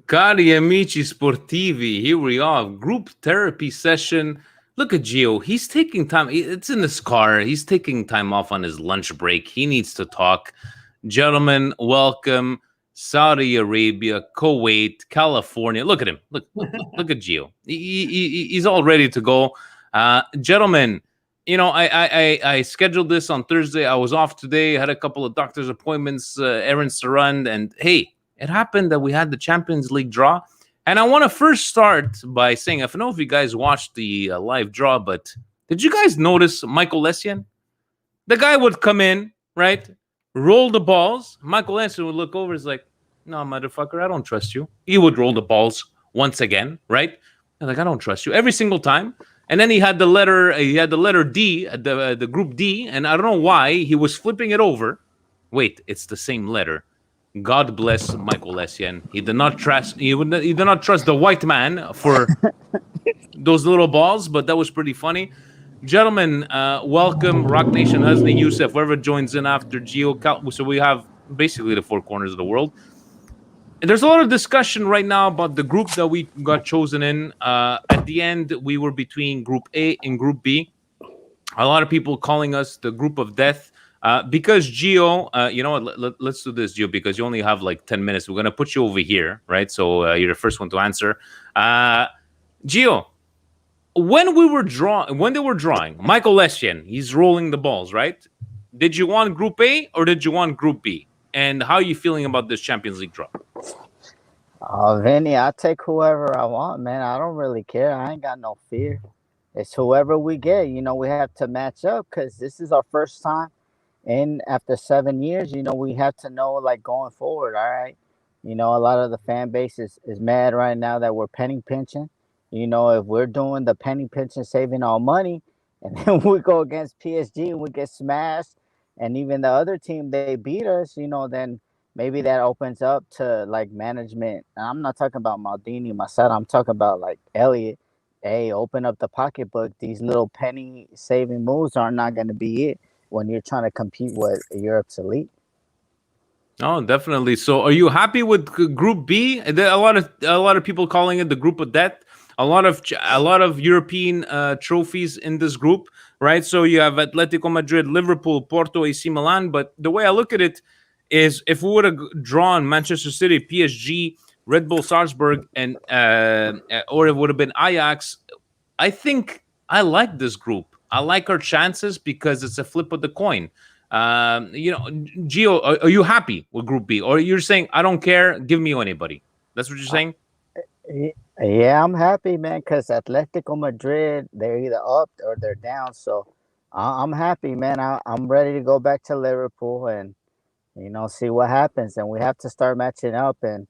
Cari amici sportivi, here we are, group therapy session. Look at Gio. He's taking time. It's in his car. He's taking time off on his lunch break. He needs to talk. Gentlemen, welcome. Saudi Arabia, Kuwait, California. Look at him. Look at Gio. He's all ready to go. Gentlemen, you know, I scheduled this on Thursday. I was off today. I had a couple of doctor's appointments, errands to run. And hey, it happened that we had the Champions League draw. And I want to first start by saying, I don't know if you guys watched the live draw, but did you guys notice Michael Essien? The guy would come in, right? Roll the balls. Michael Essien would look over. He's like, no, motherfucker, I don't trust you. He would roll the balls once again, right? And like, I don't trust you every single time. And then he had the letter D, the group D, and I don't know why he was flipping it over. Wait, it's the same letter. God bless Michael Essien. He did not trust. He did not trust the white man for those little balls, but that was pretty funny. Gentlemen, welcome, Rock Nation, Husney, Youssef, whoever joins in after Gio. So we have basically the four corners of the world. And there's a lot of discussion right now about the group that we got chosen in. At the end, we were between Group A and Group B. A lot of people calling us the group of death. Because Gio, you know what, let's do this, Gio, because you only have like 10 minutes. We're going to put you over here, right? So you're the first one to answer. Gio, when they were drawing, Michael Essien, he's rolling the balls, right? Did you want Group A or did you want Group B? And how are you feeling about this Champions League draw? Oh, Vinny, I'll take whoever I want, man. I don't really care. I ain't got no fear. It's whoever we get. You know, we have to match up because this is our first time. And after 7 years, you know, we have to know, like, going forward, all right? You know, a lot of the fan base is mad right now that we're penny pinching. You know, if we're doing the penny pinching, saving our money, and then we go against PSG and we get smashed, and even the other team, they beat us, you know, then maybe that opens up to, like, management. And I'm not talking about Maldini, Masada. I'm talking about, like, Elliott. Hey, open up the pocketbook. These little penny-saving moves are not going to be it when you're trying to compete with Europe's elite. Oh, definitely. So are you happy with Group B? There are a lot of people calling it the group of death. A lot of European trophies in this group, right? So you have Atletico Madrid, Liverpool, Porto, AC Milan. But the way I look at it is, if we would have drawn Manchester City, PSG, Red Bull Salzburg, and or it would have been Ajax, I think I like this group. I like our chances because it's a flip of the coin. You know, Gio, are you happy with Group B? Or you're saying, I don't care, give me anybody? That's what you're saying? Yeah, I'm happy, man, because Atletico Madrid, they're either up or they're down. So I'm happy, man. I'm ready to go back to Liverpool and, see what happens. And we have to start matching up. And,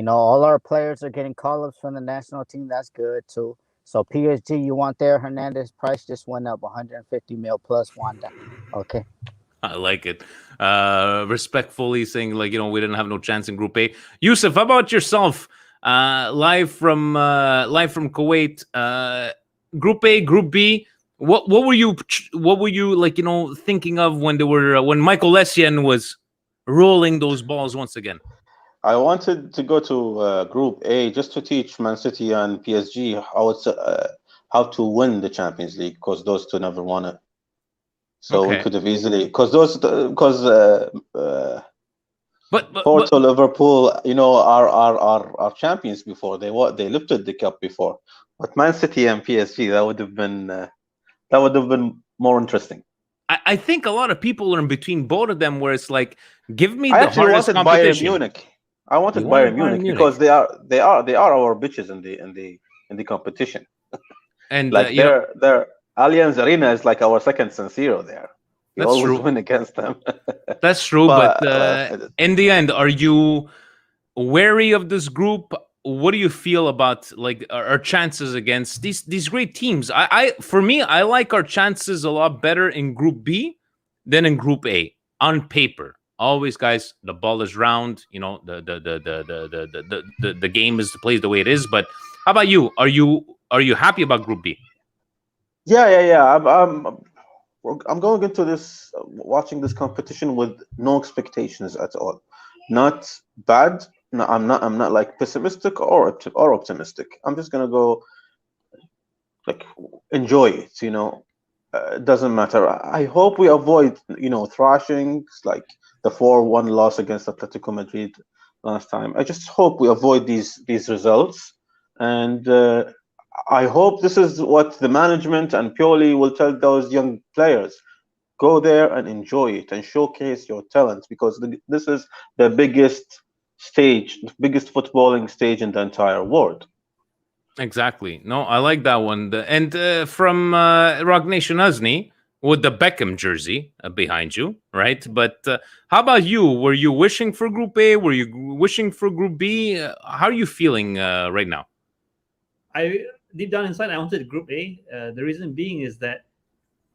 all our players are getting call ups from the national team. That's good, too. So PSG, you want there? Hernandez price just went up 150 mil plus Wanda. Okay. I like it. Respectfully saying, like, we didn't have no chance in Group A. Yusuf, how about yourself? Live from Kuwait. Group A, Group B. What were you like? Thinking of when when Michael Essien was rolling those balls once again. I wanted to go to Group A just to teach Man City and PSG how to win the Champions League, because those two never won it. So we Okay. could have easily, because But Porto, Liverpool, are champions before. They lifted the cup before. But Man City and PSG, that would have been more interesting. I think a lot of people are in between both of them, where it's like, give me I the actually hardest wanted Bayern competition. Munich. I wanted You wanted Bayern Bayern Munich Munich. because they are our bitches in the competition. And Like their Allianz Arena is like our second San Siro there. We that's always true. win against them. That's true. But But in the end, are you wary of this group? What do you feel about like our chances against these great teams? For me, I like our chances a lot better in Group B than in Group A on paper. Always, guys, the ball is round. The game is plays the way it is. But how about you? Are you happy about Group B? yeah. I'm going into this watching this competition with no expectations at all. Not bad. No, I'm not like pessimistic or optimistic. I'm just gonna go like enjoy it. It doesn't matter. I hope we avoid thrashings like the 4-1 loss against Atletico Madrid last time. I just hope we avoid these results, and I hope this is what the management and Pioli will tell those young players. Go there and enjoy it and showcase your talent, because this is the biggest stage, the biggest footballing stage in the entire world. Exactly. No, I like that one. And from Rock Nation Uzni with the Beckham jersey behind you, right? But how about you? Were you wishing for Group A? Were you wishing for Group B? How are you feeling right now? I deep down inside, I wanted Group A. The reason being is that,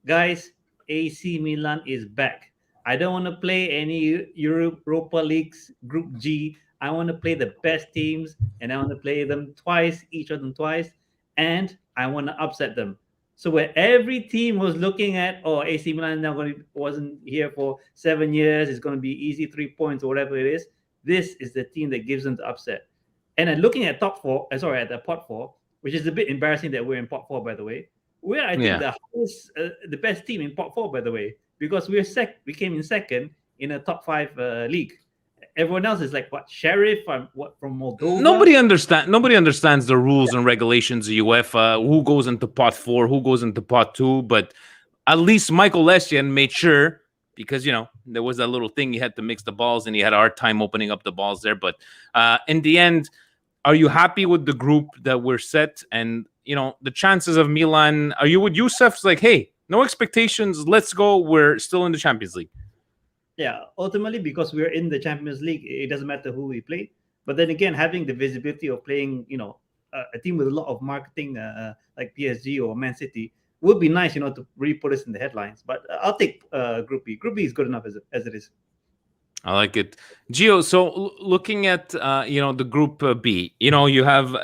guys, AC Milan is back. I don't want to play any Europa Leagues Group G. I want to play the best teams, and I want to play them twice, each of them twice, and I want to upset them. So where every team was looking at, oh, AC Milan now wasn't here for 7 years, it's going to be easy 3 points or whatever it is. This is the team that gives them the upset. And then looking at top four, at the pot four, which is a bit embarrassing that we're in pot four, by the way. We're, I think, Yeah. the best team in pot four, by the way, because we came in second in a top five league. Everyone else is like what Sheriff from Moldova. Nobody understands the rules and regulations of UEFA. Who goes into pot four? Who goes into pot two? But at least Michael Essien made sure, because there was that little thing, he had to mix the balls and he had a hard time opening up the balls there. But in the end, are you happy with the group that we're set? And the chances of Milan, are you with Yusuf's like, hey, no expectations, let's go, we're still in the Champions League? Yeah, ultimately, because we're in the Champions League, it doesn't matter who we play. But then again, having the visibility of playing, a team with a lot of marketing, like PSG or Man City, would be nice, to really put us in the headlines. But I'll take Group B. Group B is good enough as it is. I like it. Gio, so looking at the group B, you have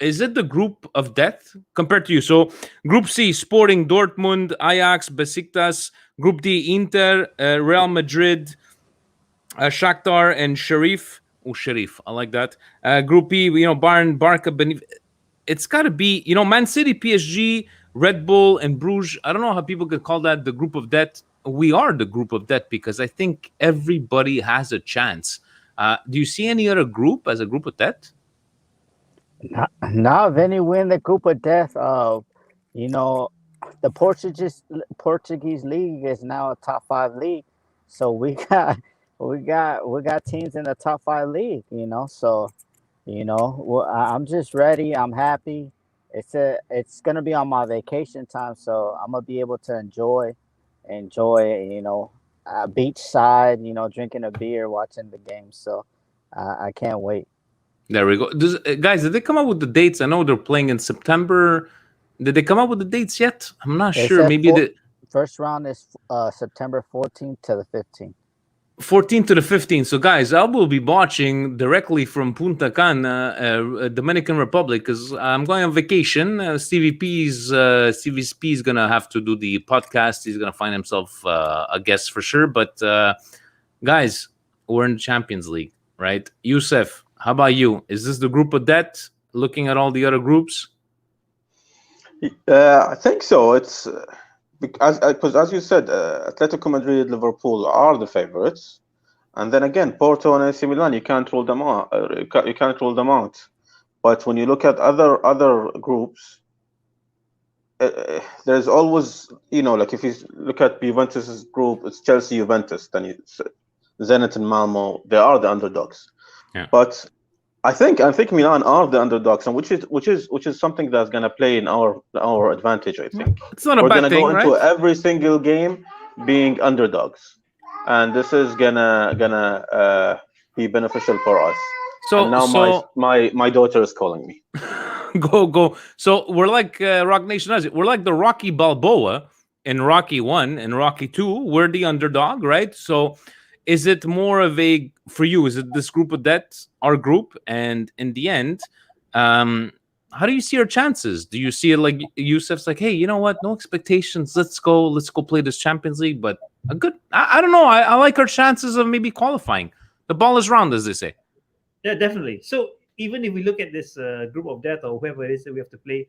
is it the group of death compared to you? So Group C, Sporting Dortmund, Ajax, Besiktas. Group D, Inter, Real Madrid, Shakhtar, and Sharif. Oh, Sharif, I like that. Group E, Bayern, Barca, it's got to be, Man City, PSG, Red Bull, and Bruges. I don't know how people could call that the group of death. We are the group of death because I think everybody has a chance. Do you see any other group as a group of death? Now, Vinny win the group of death. The Portuguese league is now a top five league, so we got teams in the top five league. So I'm just ready. I'm happy. It's gonna be on my vacation time, so I'm gonna be able to enjoy, beachside, drinking a beer, watching the game. So I can't wait. There we go. Guys, did they come up with the dates? I know they're playing in September. Did they come up with the dates yet? I'm not They sure. said Maybe the first round is September 14th to the 15th. 14th to the 15th. So, guys, I will be watching directly from Punta Cana, Dominican Republic, because I'm going on vacation. Stevie P is gonna have to do the podcast. He's gonna find himself a guest for sure. But guys, we're in the Champions League, right? Youssef, how about you? Is this the group of death? Looking at all the other groups. I think so. It's because as you said, Atletico Madrid, Liverpool are the favorites, and then again, Porto and AC Milan, you can't rule them out. You can't rule them out. But when you look at other groups, there's always, like if you look at Juventus's group, it's Chelsea, Juventus, then it's Zenit and Malmo. They are the underdogs. Yeah. But I think Milan are the underdogs, and which is something that's gonna play in our advantage. I think It's not a we're bad gonna thing, go into right? every single game being underdogs, and this is gonna be beneficial for us. So and now so my daughter is calling me. go. So we're like Rock Nation has it. We're like the Rocky Balboa in Rocky 1 and Rocky 2. We're the underdog, right? So is it more of a for you? Is it this group of death, our group, and in the end, how do you see our chances? Do you see it like Yusuf's like, hey, you know what? No expectations. Let's go play this Champions League. But a good, I don't know. I like our chances of maybe qualifying. The ball is round, as they say. Yeah, definitely. So even if we look at this group of death or whoever it is that we have to play,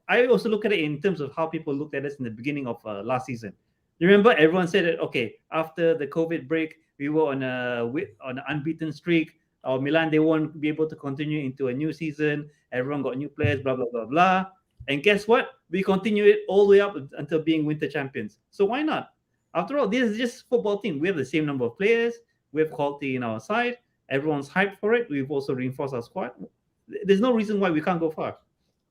I also look at it in terms of how people looked at us in the beginning of last season. You remember everyone said that, okay, after the COVID break, we were on an unbeaten streak. Or Milan, they won't be able to continue into a new season. Everyone got new players, blah, blah, blah, blah. And guess what? We continue it all the way up until being winter champions. So why not? After all, this is just football team. We have the same number of players. We have quality in our side. Everyone's hyped for it. We've also reinforced our squad. There's no reason why we can't go far.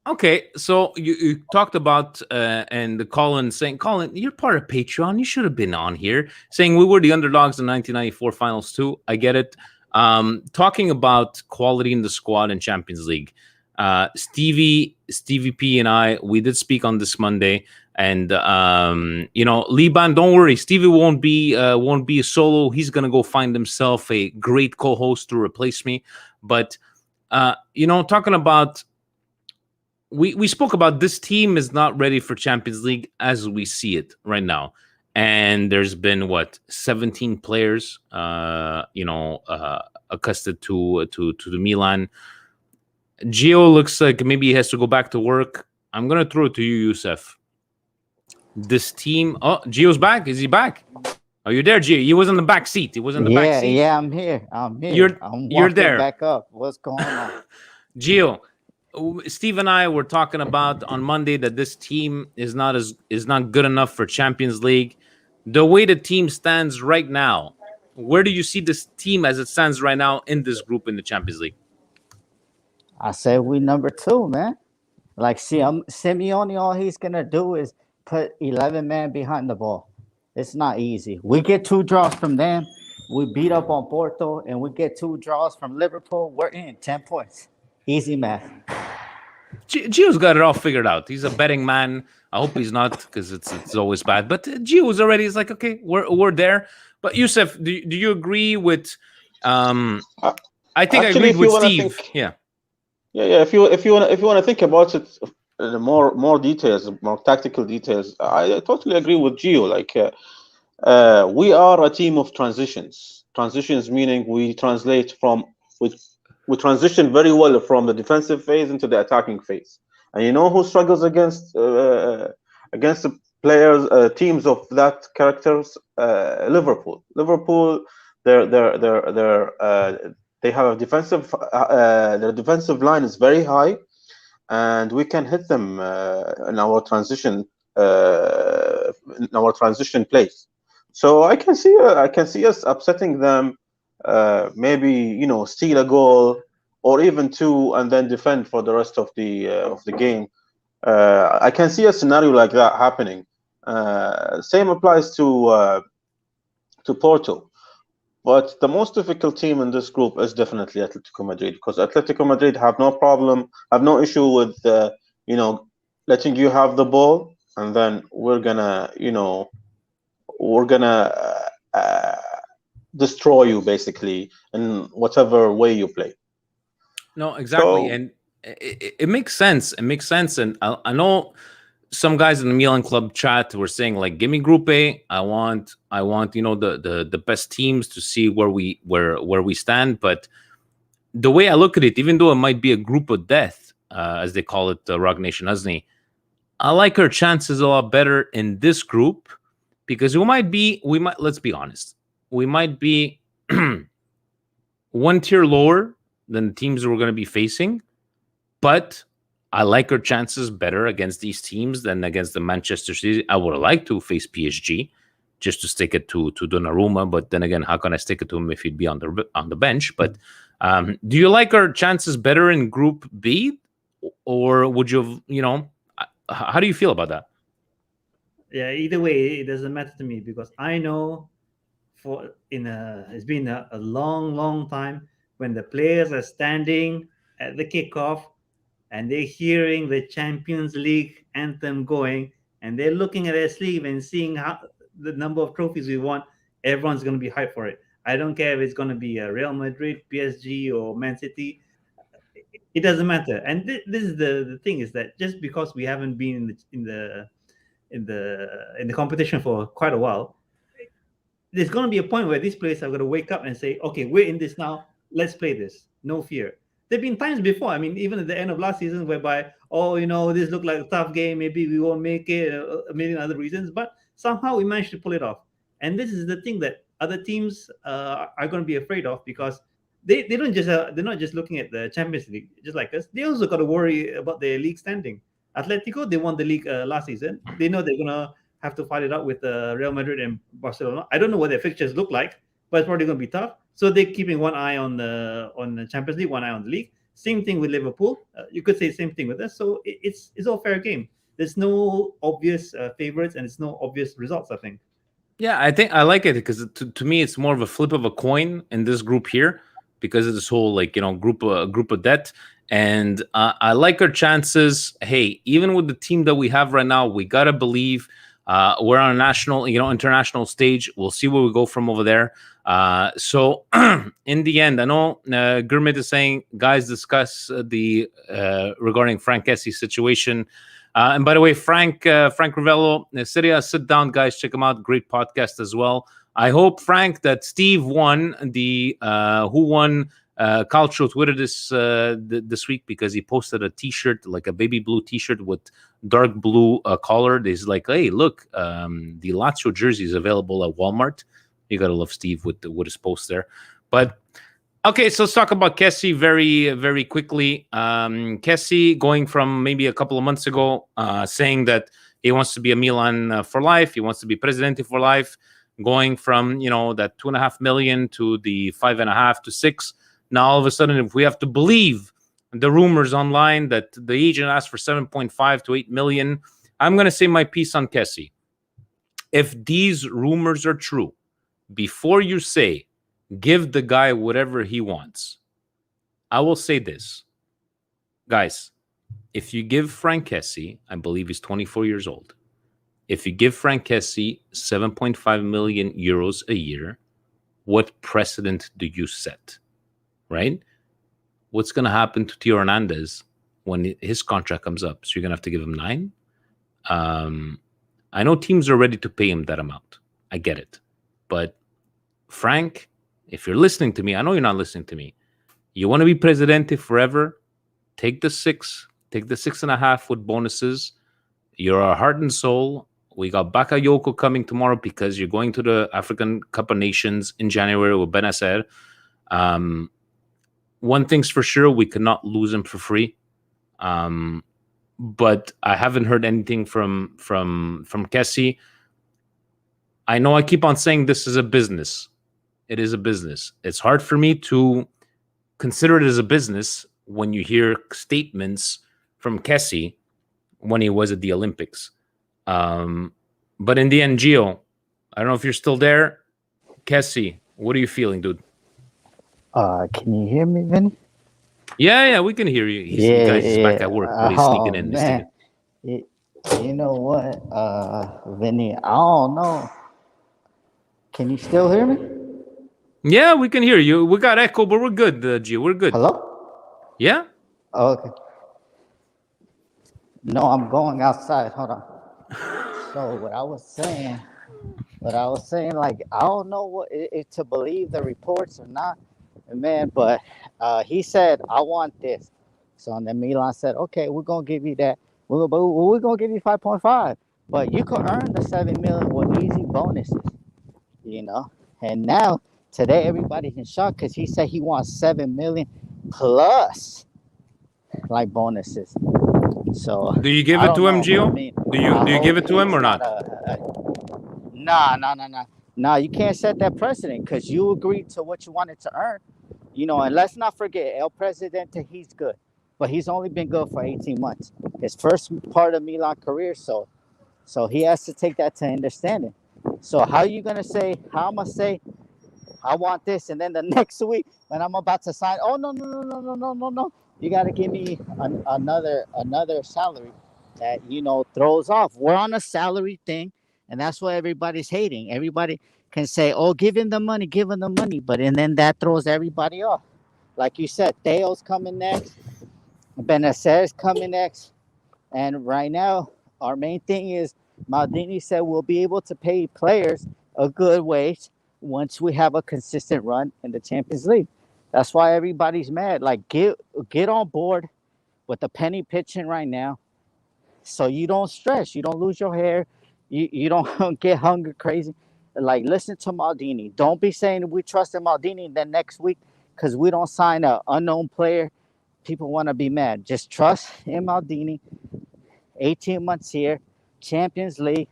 Okay, so you talked about and the Colin saying, Colin, you're part of Patreon. You should have been on here saying we were the underdogs in 1994 finals too. I get it. Talking about quality in the squad in Champions League. Stevie P and I, we did speak on this Monday, and Liban, don't worry, Stevie won't be a solo. He's gonna go find himself a great co-host to replace me. But talking about. We spoke about this team is not ready for Champions League as we see it right now, and there's been 17 players, accosted to the Milan. Gio looks like maybe he has to go back to work. I'm gonna throw it to you, Youssef. This team. Oh, Gio's back. Is he back? Are you there, Gio? He was in the back seat. He was in the back seat. Yeah, I'm here. I'm You're there. Back up. What's going on? Gio, Steve and I were talking about on Monday that this team is not good enough for Champions League. The way the team stands right now, where do you see this team as it stands right now in this group in the Champions League? I say we number 2, man. Like, Simeone, all he's gonna do is put 11 men behind the ball. It's not easy. We get 2 draws from them. We beat up on Porto, and we get 2 draws from Liverpool. We're in 10 points. Easy math. Gio's got it all figured out. He's a betting man. I hope he's not, because it's always bad. But Gio's already is like, okay, we're there. But Youssef, do you agree with? I think Actually, I agreed with Steve. Yeah. If you want to think about it, more details, more tactical details, I totally agree with Gio. Like, we are a team of transitions. Transitions meaning we transition very well from the defensive phase into the attacking phase. And you know who struggles against the players, teams of that characters? Liverpool. Liverpool, they have a defensive. Their defensive line is very high, and we can hit them in our transition plays. So I can see us upsetting them. Maybe steal a goal, or even 2, and then defend for the rest of the game. I can see a scenario like that happening. Same applies to Porto. But the most difficult team in this group is definitely Atletico Madrid, because Atletico Madrid have no issue with letting you have the ball, and then we're gonna destroy you basically in whatever way you play. No, exactly, So and it makes sense. It makes sense, and I know some guys in the Milan Club chat were saying like, "Give me Group A. I want the best teams to see where we stand." But the way I look at it, even though it might be a group of death, as they call it, Rock Nation Husney, I like our chances a lot better in this group because let's be honest, we might be one tier lower than the teams we're going to be facing, but I like our chances better against these teams than against the Manchester City. I would like to face PSG just to stick it to Donnarumma, but then again, how can I stick it to him if he'd be on the bench? But do you like our chances better in Group B, or would you how do you feel about that? Yeah, either way, it doesn't matter to me because I know it's been a long time when the players are standing at the kickoff and they're hearing the Champions League anthem going, and they're looking at their sleeve and seeing how the number of trophies we won. Everyone's going to be hyped for it. I don't care if it's going to be Real Madrid, PSG, or Man City. It doesn't matter. And this is the thing is that just because we haven't been in the competition for quite a while, there's going to be a point where these players are going to wake up and say, okay, we're in this now. Let's play this. No fear. There've been times before. I mean, even at the end of last season, whereby, this looked like a tough game. Maybe we won't make it. A million other reasons, but somehow we managed to pull it off. And this is the thing that other teams are going to be afraid of because they're not just looking at the Champions League just like us. They also got to worry about their league standing. Atletico, they won the league last season. They know they're gonna have to fight it out with Real Madrid and Barcelona. I don't know what their fixtures look like, but it's probably going to be tough. So they're keeping one eye on the Champions League, one eye on the league. Same thing with Liverpool. You could say same thing with us. So it's all fair game. There's no obvious favorites and it's no obvious results, I think. Yeah, I think I like it because to me it's more of a flip of a coin in this group here because of this whole group of debt. And I like our chances. Hey, even with the team that we have right now, we gotta believe. We're on a national, international stage. We'll see where we go from over there. So in the end, I know Gurmit is saying, guys, discuss the regarding Frank Kessie's situation. And by the way, Frank Ravello, Syria, sit down, guys, check him out. Great podcast as well. I hope, Frank, that Steve won the who won cultural Twitter this week because he posted a T-shirt, like a baby blue T-shirt with dark blue collar. He's like, hey, look, the Lazio jersey is available at Walmart. You gotta love Steve with his post there. But okay, so let's talk about Kessie very, very quickly. Kessie going from maybe a couple of months ago saying that he wants to be a Milan for life. He wants to be Presidente for life. Going from that 2.5 million to the 5.5 to 6. Now all of a sudden, if we have to believe the rumors online that the agent asked for 7.5 to 8 million, I'm going to say my piece on Kessie. If these rumors are true, before you say give the guy whatever he wants, I will say this, guys. If you give Frank Kessie, I believe he's 24 years old. If you give Frank Kessie 7.5 million euros a year, what precedent do you set? Right? What's going to happen to Tio Hernandez when his contract comes up? So you're going to have to give him 9. I know teams are ready to pay him that amount. I get it. But Frank, if you're listening to me, I know you're not listening to me. You want to be Presidente forever? Take the 6. Take the 6.5 with bonuses. You're our heart and soul. We got Bakayoko coming tomorrow because you're going to the African Cup of Nations in January with Benacer. One thing's for sure, we could not lose him for free. But I haven't heard anything from Kessie. I know I keep on saying this is a business. It is a business. It's hard for me to consider it as a business when you hear statements from Kessie when he was at the Olympics. But in the end, Gio, I don't know if you're still there. Kessie, what are you feeling, dude? Can you hear me, Vinny? Yeah, we can hear you. He's back at work, but he's sneaking in. He's sneaking. You know what, Vinny? I don't know. Can you still hear me? Yeah, we can hear you. We got echo, but we're good, Gio. We're good. Hello? Yeah? Okay. No, I'm going outside. Hold on. So what I was saying, like, I don't know what to believe the reports or not, man. But he said, "I want this." So and then Milan said, "Okay, we're gonna give you that. We're gonna give you 5.5, but you could earn the 7 million with easy bonuses, you know." And now today everybody's in shock because he said he wants 7 million plus like bonuses. So do you give I it don't to him, know. Gio? I mean, do you give it to him or not? Nah. You can't set that precedent because you agreed to what you wanted to earn. You know, and let's not forget, El Presidente, he's good, but he's only been good for 18 months. His first part of Milan career, so he has to take that to understanding. So how are you gonna say? How I'm gonna say? I want this, and then the next week when I'm about to sign, oh no. You got to give me another salary that throws off. We're on a salary thing, and that's what everybody's hating. Everybody can say, "Oh, give him the money," but and then that throws everybody off. Like you said, Theo's coming next, Benacer's coming next, and right now our main thing is Maldini said we'll be able to pay players a good wage once we have a consistent run in the Champions League. That's why everybody's mad. Like, get on board with the penny pitching right now, so you don't stress, you don't lose your hair, you don't get hunger crazy. Like, listen to Maldini. Don't be saying we trust in Maldini, and then next week, because we don't sign an unknown player, people want to be mad. Just trust in Maldini. 18 months here, Champions League,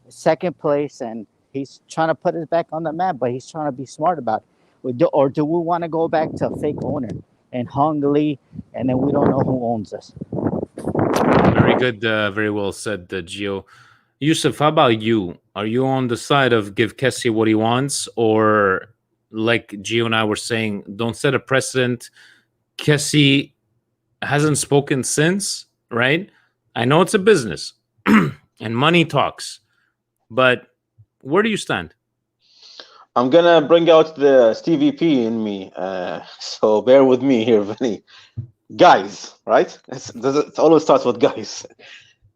second place, and he's trying to put us back on the map, but he's trying to be smart about it. Or do we want to go back to a fake owner and Hungary, and then we don't know who owns us? Very good. Very well said, Gio. Yusuf, how about you? Are you on the side of give Kessie what he wants, or like Gio and I were saying, don't set a precedent? Kessie hasn't spoken since, right? I know it's a business and money talks, but where do you stand? I'm gonna bring out the Stevie P in me, so bear with me here, Vinny. Guys, right? It always starts with guys.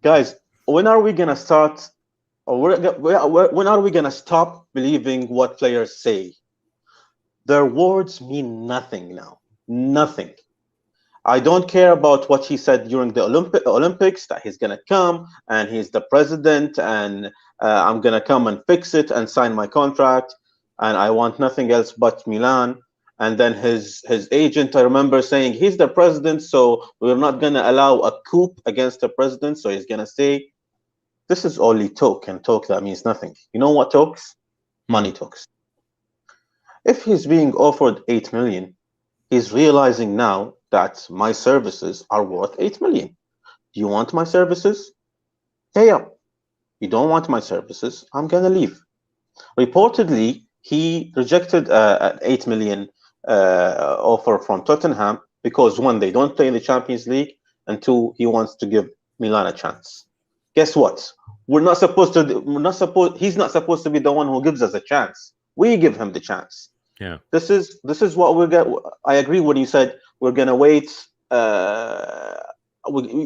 Guys, when are we gonna start, or when are we gonna stop believing what players say? Their words mean nothing now. Nothing. I don't care about what he said during the Olympics, that he's gonna come and he's the president and I'm gonna come and fix it and sign my contract, and I want nothing else but Milan. And then his agent, I remember saying he's the president, so we're not gonna allow a coup against the president. So he's gonna say, this is only talk, and talk that means nothing. You know what talks? Money talks. If he's being offered 8 million, he's realizing now that my services are worth 8 million. Do you want my services? Hey up. You don't want my services, I'm gonna leave. Reportedly, he rejected an 8 million offer from Tottenham because, one, they don't play in the Champions League, and two, he wants to give Milan a chance. Guess what? He's not supposed to be the one who gives us a chance. We give him the chance. Yeah. This is what we're gonna. I agree when you said we're gonna wait.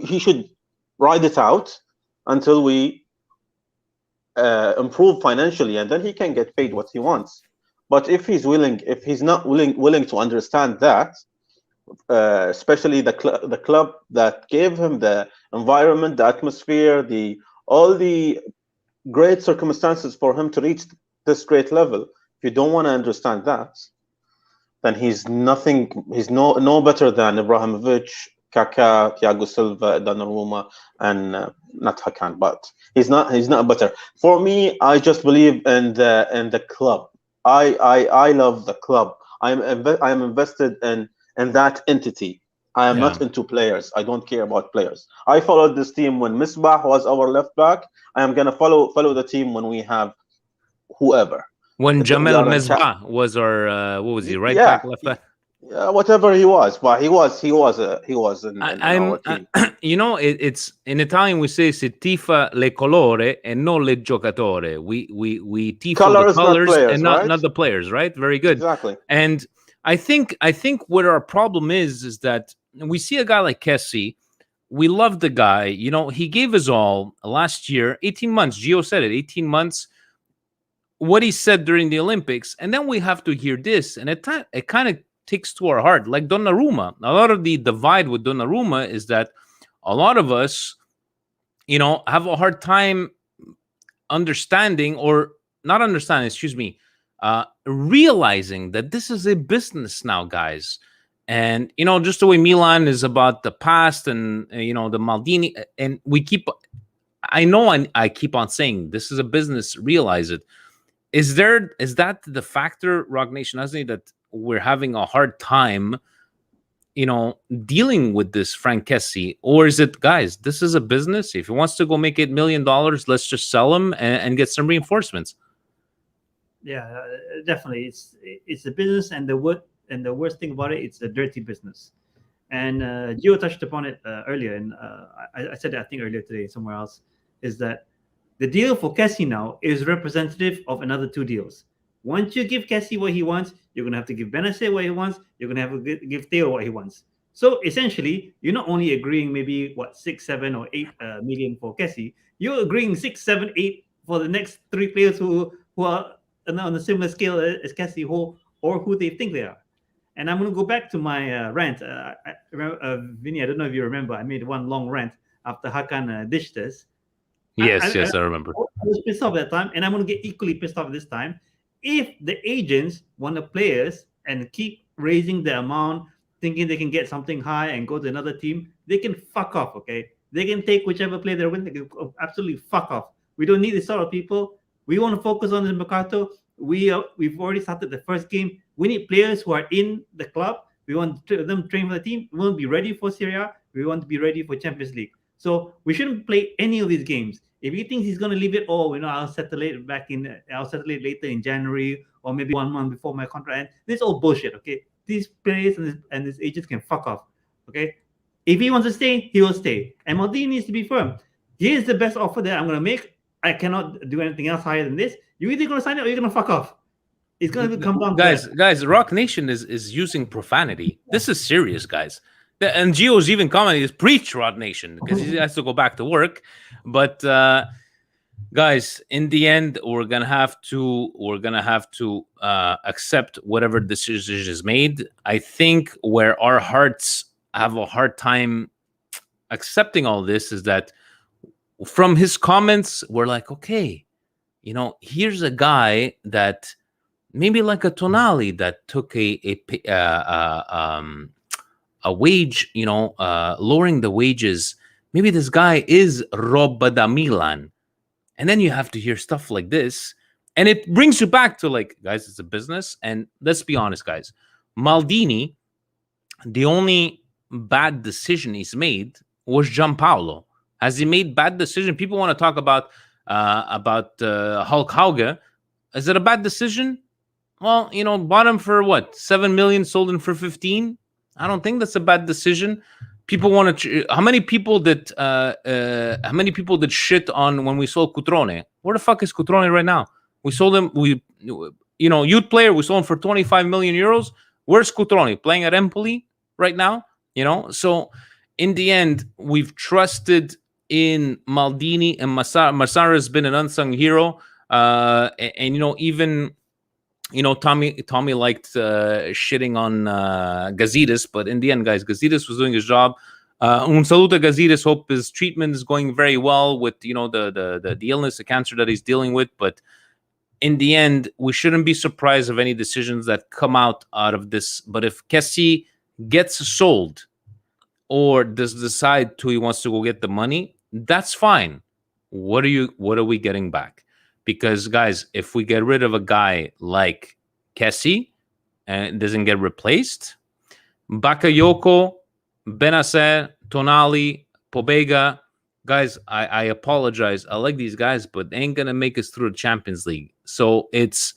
He should ride it out until we improve financially, and then he can get paid what he wants. But if he's not willing to understand that, especially the club that gave him the environment, the atmosphere, all the great circumstances for him to reach this great level, if you don't want to understand that, then he's nothing. He's no better than Ibrahimovic, Kaká, Thiago Silva, Donnarumma, and not Hakan. But he's not better. For me, I just believe in the club. I love the club. I am invested in that entity. I am Yeah. not into players. I don't care about players. I followed this team when Misbah was our left back. I am gonna follow the team when we have whoever. When We Jamel are in Mesbah was our what was he, right yeah, back, left back? yeah, whatever he was, but he was in I'm our team. you know, it's in Italian we say si tifa le colore e non le giocatore. We tifo the Colors, not colors players, and right? not the players, right? Very good. Exactly. And I think what our problem is that we see a guy like Kessie. We love the guy. You know, he gave us all last year, 18 months. Gio said it, 18 months. What he said during the Olympics, and then we have to hear this, and it kind of takes to our heart. Like Donnarumma, a lot of the divide with Donnarumma is that a lot of us, you know, have a hard time understanding or not understanding, excuse me, realizing that this is a business now, guys. And, you know, just the way Milan is about the past and, you know, the Maldini, and we keep, I know I keep on saying this is a business, realize it. Is that the factor, Rock Nation, hasn't it, that we're having a hard time, you know, dealing with this Frank Kessie? Or is it, guys, this is a business. If he wants to go make $8 million, let's just sell him and get some reinforcements. Yeah, definitely. It's a business, and the worst thing about it, it's a dirty business. And Gio touched upon it earlier, and I said it, I think, earlier today somewhere else, is that the deal for Kessie now is representative of another two deals. Once you give Kessie what he wants, you're going to have to give Benacer what he wants. You're going to have to give Theo what he wants. So essentially, you're not only agreeing maybe 6, 7, or 8 million for Kessie. You're agreeing 6, 7, 8 for the next 3 players who are on a similar scale as Kessie, or who they think they are. And I'm going to go back to my rant. I remember, Vinny, I don't know if you remember, I made one long rant after Hakan dished us. Yes, I remember. I was pissed off that time, and I'm going to get equally pissed off this time. If the agents want the players and keep raising the amount, thinking they can get something high and go to another team, they can fuck off, okay? They can take whichever player they want. They can absolutely fuck off. We don't need this sort of people. We want to focus on the Mercato. We've already started the first game. We need players who are in the club. We want them to train for the team. We want to be ready for Serie A. We want to be ready for Champions League. So we shouldn't play any of these games. If he thinks he's going to leave it, I'll settle it later in January, or maybe 1 month before my contract ends. This is all bullshit, okay? These players and his agents can fuck off, okay? If he wants to stay, he will stay. And Maldini needs to be firm. Here's the best offer that I'm going to make. I cannot do anything else higher than this. You're either going to sign it or you're going to fuck off. It's going to come down to that. Guys, Rock Nation is using profanity. This is serious, guys. And Gio's even commenting is preach, Rock Nation, because he has to go back to work. But guys, in the end, we're gonna have to accept whatever decision is made. I think where our hearts have a hard time accepting all this is that from his comments, we're like, okay, you know, here's a guy that maybe like a Tonali that took a wage, you know, lowering the wages. Maybe this guy is Roba da Milan. And then you have to hear stuff like this. And it brings you back to like, guys, it's a business. And let's be honest, guys. Maldini, the only bad decision he's made was Gianpaolo. Has he made bad decision? People want to talk about Hulk Hauge. Is it a bad decision? Well, you know, bought him for what? 7 million, sold him for 15. I don't think that's a bad decision. People want to. How many people did shit on when we sold Cutrone? Where the fuck is Cutrone right now? We sold him. Youth player. We sold him for 25 million euros. Where's Cutrone? Playing at Empoli right now. You know. So in the end, we've trusted in Maldini, and Massara has been an unsung hero. And you know, even. You know, Tommy liked shitting on Gazidis, but in the end, guys, Gazidis was doing his job. Un saluto Gazidis. Hope his treatment is going very well with, you know, the illness, the cancer that he's dealing with. But in the end, we shouldn't be surprised of any decisions that come out of this. But if Kessie gets sold or does decide he wants to go get the money, that's fine. What are we getting back? Because, guys, if we get rid of a guy like Kessie and doesn't get replaced, Bakayoko, Benacer, Tonali, Pobega, guys, I apologize. I like these guys, but they ain't gonna make us through the Champions League. So it's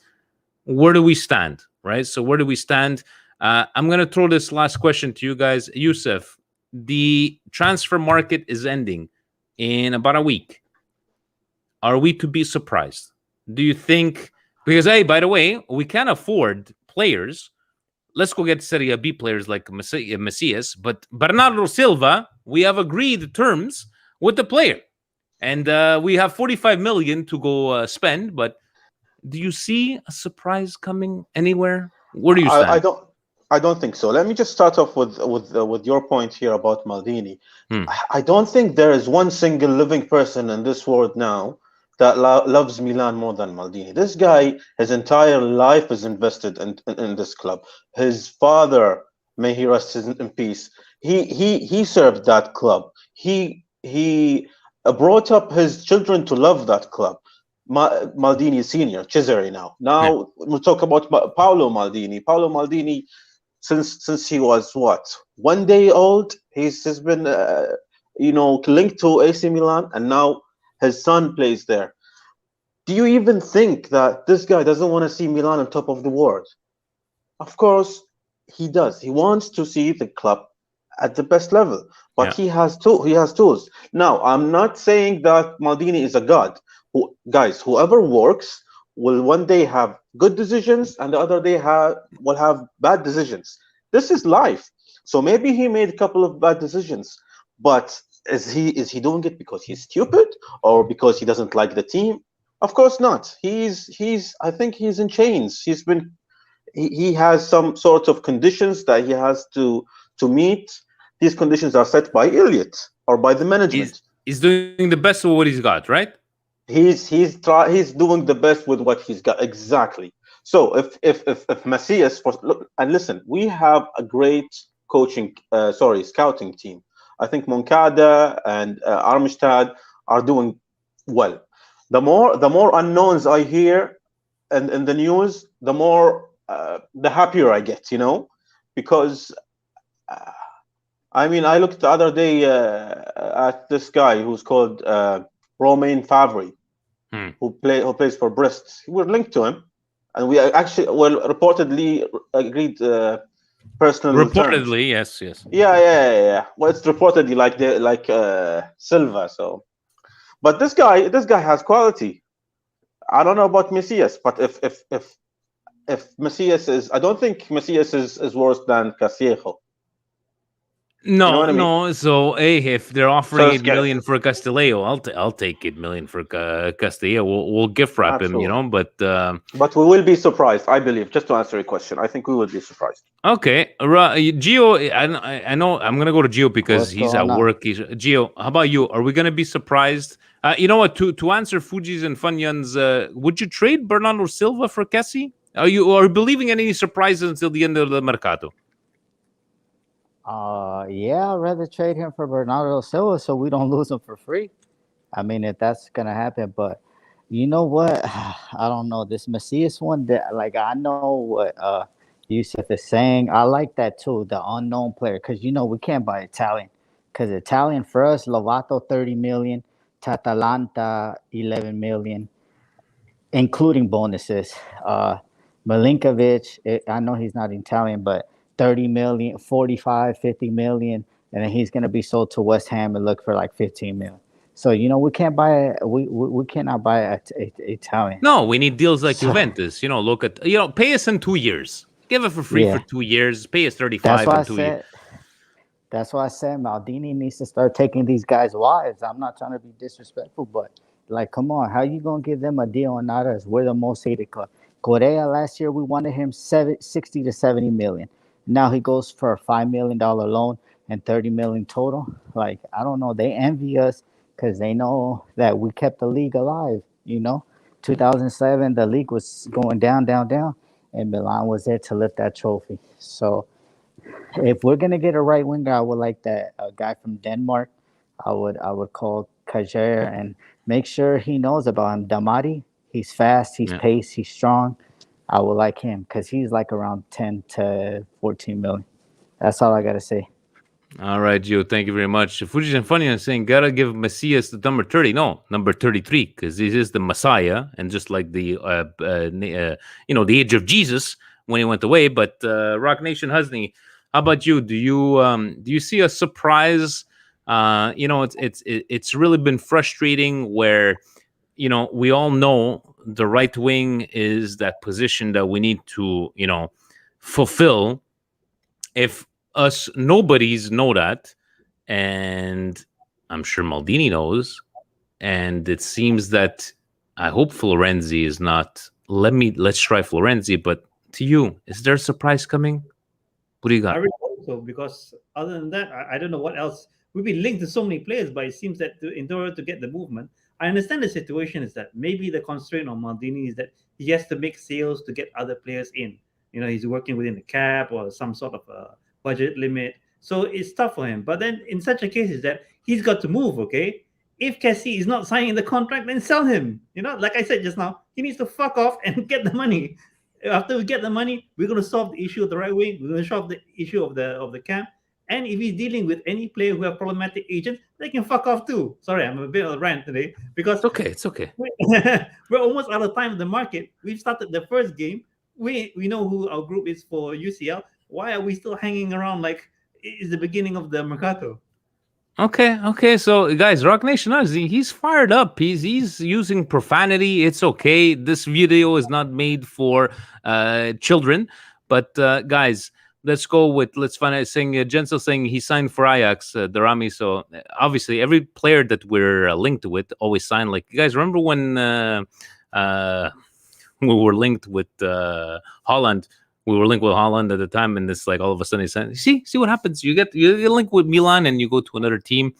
where do we stand, right? So where do we stand? I'm gonna throw this last question to you guys, Youssef. The transfer market is ending in about a week. Are we to be surprised? Do you think? Because hey, by the way, we can't afford players. Let's go get Serie B players like Messias, but Bernardo Silva, we have agreed terms with the player, and we have 45 million to go spend. But do you see a surprise coming anywhere? Where do you stand? I don't think so. Let me just start off with your point here about Maldini. Hmm. I don't think there is one single living person in this world now that loves Milan more than Maldini. This guy, his entire life is invested in this club. His father, may he rest in peace, he served that club. He brought up his children to love that club. Maldini Senior, Cesare now. Now we'll talk about Paolo Maldini. Paolo Maldini, since he was what, 1 day old, he's been linked to AC Milan, and now his son plays there. Do you even think that this guy doesn't want to see Milan on top of the world? Of course he does. He wants to see the club at the best level, but he has tools. Now, I'm not saying that Maldini is a god. Guys, whoever works will one day have good decisions and the other day will have bad decisions. This is life. So maybe he made a couple of bad decisions, but is he doing it because he's stupid or because he doesn't like the team? Of course not. I think he's in chains. He has some sort of conditions that he has to meet. These conditions are set by Elliot or by the management. He's doing the best with what he's got, right? He's doing the best with what he's got, exactly. So if Macias look, and listen, we have a great scouting team. I think Moncada and Armstad are doing well. The more unknowns I hear in the news, the happier I get, because I looked the other day at this guy who's called Romain Favre, who plays for Brest. We're linked to him, and we actually reportedly agreed personal terms. Reportedly, yes. Yeah. Well, it's reportedly like Silva. So, but this guy has quality. I don't know about Messias, but if Messias is, I don't think Messias is worse than Castillejo. No, You know what I mean? no. So, hey, if they're offering 8 million for Castillejo, I'll take 8 million for Castillejo. We'll gift wrap him, But we will be surprised, I believe. Just to answer your question, I think we will be surprised. Okay, Gio. I know I'm gonna go to Gio because he's at work. Gio, how about you? Are we gonna be surprised? You know what? To answer Fuji's and Funyan's, would you trade Bernardo Silva for Kessie? Are you believing in any surprises until the end of the mercato? Yeah, I'd rather trade him for Bernardo Silva so we don't lose him for free. I mean, if that's gonna happen, but you know what? I don't know this Messias one. I know what Youssef is saying. I like that too, the unknown player, because we can't buy Italian. Because Italian for us, Lovato 30 million, Tatalanta 11 million, including bonuses. Milinkovic, I know he's not Italian, but 30 million, 45, 50 million, and then he's going to be sold to West Ham and look for like 15 million. So, we can't buy we cannot buy a Italian. No, we need deals like Juventus. Look at, pay us in 2 years. Give it for free for 2 years. Pay us 35 in 2 years. That's why I said Maldini needs to start taking these guys' wives. I'm not trying to be disrespectful, but come on, how you going to give them a deal on not us? We're the most hated club. Correa last year, we wanted him 60 to 70 million. Now he goes for a $5 million loan and 30 million total. I don't know. They envy us because they know that we kept the league alive. 2007, the league was going down, and Milan was there to lift that trophy. So if we're gonna get a right winger, I would like that guy from Denmark. I would call Kajer and make sure he knows about him. Damati, he's fast, he's paced, he's strong. I would like him because he's like around 10 to 14 million. That's all I gotta say. All right, Gio, thank you very much. Fuji's and Funny is saying, gotta give Messias the number 30. No, number 33, because he is the Messiah, and just like the, the age of Jesus when he went away. But Rock Nation Husney, how about you? Do you see a surprise? It's really been frustrating where, we all know the right wing is that position that we need to, fulfill. If us nobodies know that, and I'm sure Maldini knows, and it seems that I hope Florenzi is not. Let's try Florenzi, but to you, is there a surprise coming? What do you got? I really hope so, because other than that, I don't know what else. We've been linked to so many players, but it seems that in order to get the movement, I understand the situation is that maybe the constraint on Maldini is that he has to make sales to get other players in. He's working within the cap or some sort of a budget limit. So it's tough for him. But then in such a case is that he's got to move, okay? If Cassie is not signing the contract, then sell him. Like I said just now, he needs to fuck off and get the money. After we get the money, we're going to solve the issue of the right wing. We're going to solve the issue of the camp. And if he's dealing with any player who have problematic agents, they can fuck off too. Sorry, I'm a bit of a rant today because It's okay. We're almost out of time in the market. We've started the first game. We know who our group is for UCL. Why are we still hanging around like it's the beginning of the Mercato? Okay. So, guys, Rock Nation, he's fired up. He's using profanity. It's okay. This video is not made for children. But, guys, let's find out. Saying Jensel saying he signed for Ajax, Darami. So, obviously, every player that we're linked with always signed. Like, you guys remember when we were linked with Holland? We were linked with Holland at the time, and this, like, all of a sudden, he said, see what happens. You link with Milan, and you go to another team.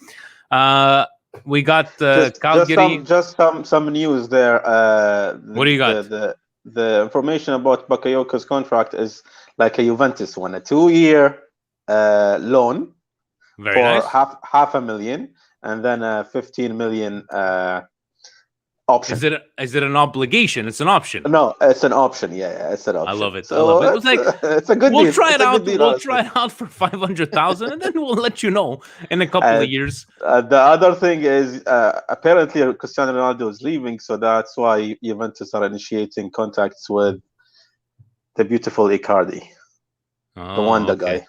We got Calgary. Just some news there. What do you got? The information about Bakayoko's contract is like a Juventus one, a 2-year loan Very for nice. half a million, and then a 15 million option. Is it an obligation? It's an option. No, it's an option. Yeah, it's an option. I love it. So It's like it's a good we'll deal. try it It's a out. good deal, We'll honestly. try it out for 500,000, and then we'll let you know in a couple of years. The other thing is apparently Cristiano Ronaldo is leaving, so that's why Juventus are initiating contacts with the beautiful Icardi, the Wanda guy.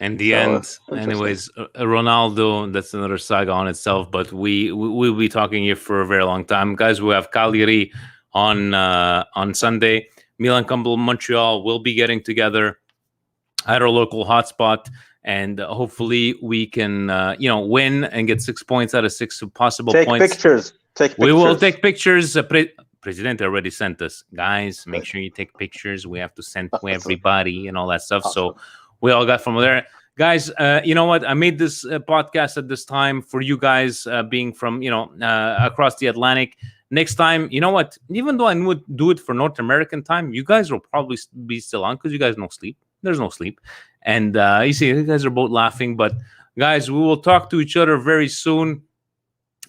In the end, anyways, Ronaldo, that's another saga on itself, but we'll be talking here for a very long time. Guys, we have Cagliari on Sunday. Milan Campbell, Montreal will be getting together at our local hotspot, and hopefully we can win and get 6 points out of 6 possible points. Take pictures. We will take pictures. President already sent us. Guys, make sure you take pictures. We have to send to everybody and all that stuff. So we all got from there. Guys, you know what? I made this podcast at this time for you guys being from, across the Atlantic. Next time, you know what? Even though I would do it for North American time, you guys will probably be still on because you guys no sleep. There's no sleep. And you see, you guys are both laughing. But guys, we will talk to each other very soon.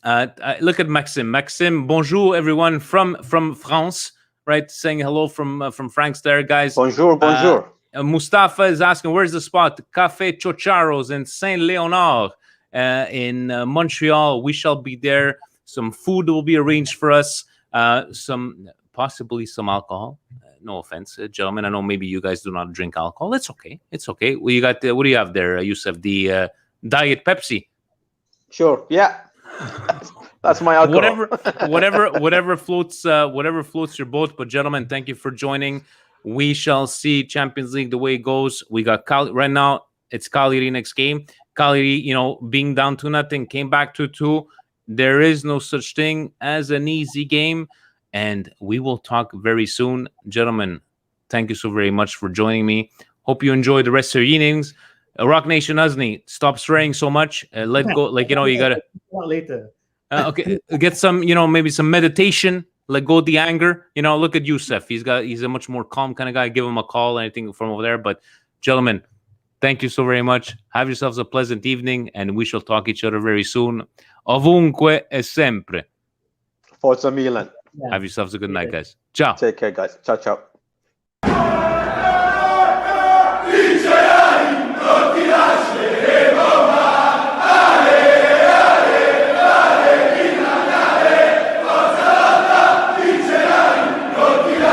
Look at Maxime. Maxime, bonjour, everyone from France, right? Saying hello from Frank's there, guys. Bonjour. Mustafa is asking, where's the spot? Café Chocharos in Saint Leonard in Montreal. We shall be there. Some food will be arranged for us. Possibly some alcohol. No offense, gentlemen. I know maybe you guys do not drink alcohol. It's okay. Well, you got what do you have there, Yusuf? The Diet Pepsi. Sure. Yeah. That's my alcohol. Whatever floats your boat. But gentlemen, thank you for joining. We shall see Champions League the way it goes. We got right now. It's Cagliari next game. Cagliari, being down 2-0, came back 2-2. There is no such thing as an easy game, and we will talk very soon, gentlemen. Thank you so very much for joining me. Hope you enjoy the rest of your evenings. Rock Nation Uzni, stop swearing so much. Let go. You gotta later. Okay, get some, maybe some meditation. Let go of the anger. Look at Yusuf. He's a much more calm kind of guy. Give him a call, anything from over there. But gentlemen, thank you so very much. Have yourselves a pleasant evening, and we shall talk each other very soon. Ovunque e sempre. Forza Milan. Have yourselves a good night, guys. Ciao. Take care, guys. Ciao.